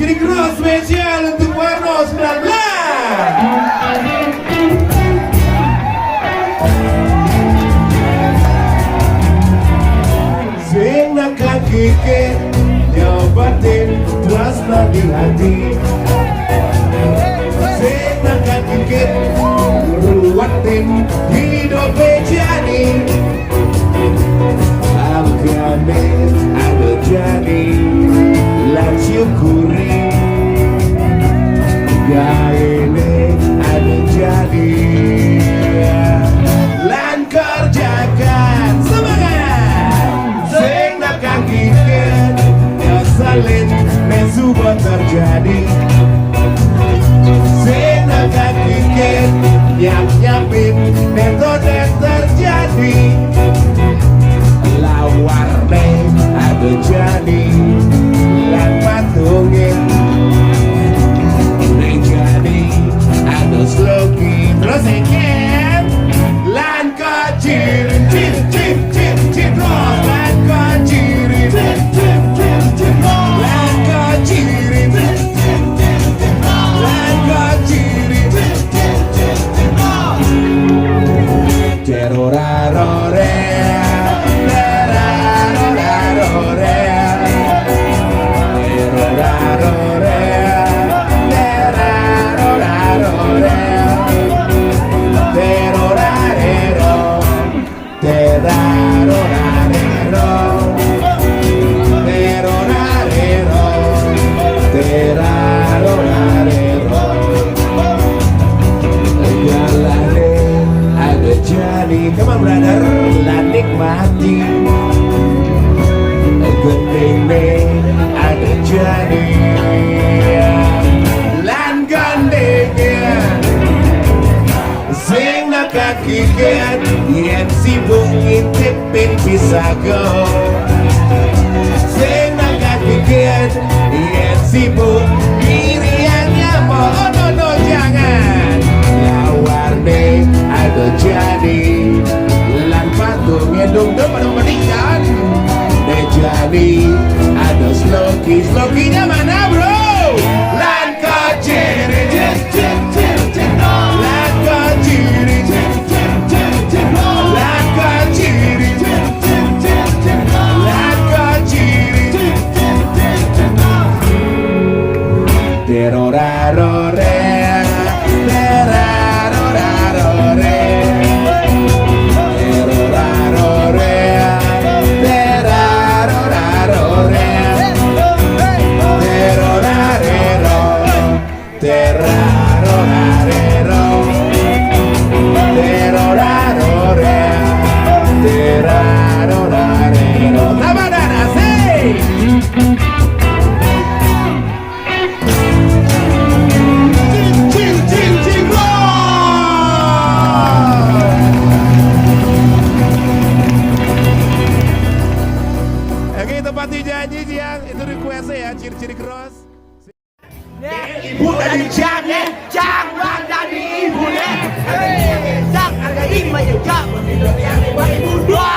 Ciri Cross spesial untuk Warno 19. Sing nakal kikir nyobatin tresna di hati. Sing nakal kikir ruwatin hidup bejani. Algane ada jadi lan syukuri gaene ada jadi lan kerjakan semangat sing nakang kikir nyeselin mesuba terjadi sing nakang kikir nyap-nyapin metode terjadi lawarne ada jadi lan patungin ning jadi ada sloki terus ikan lan kacir cip cip cip cip lan kacir cip cip cip cip lan kacir cip cip cip cip lan kacir cip cip cip cip terorarore Come on brother, lah nikmati gendeng ada jadi lan gandengnya sing nakak kikian yen sibuk ngintipin bisa go sing nakak kikian yen sibuk diriannya oh no jangan lawarne ada jadi lan patungnya dong pada meninggal deh jadi ada slokinya mana bro lan kaciri cip cip cip cip lan kaciri cip cip cip cip lan kaciri cip cip cip cip lan kaciri cip cip cip cip terorarore Ciri Cross. Ibu dari jangan dari ibu nih. Sang harga 5 juta, yang 5.000 doang.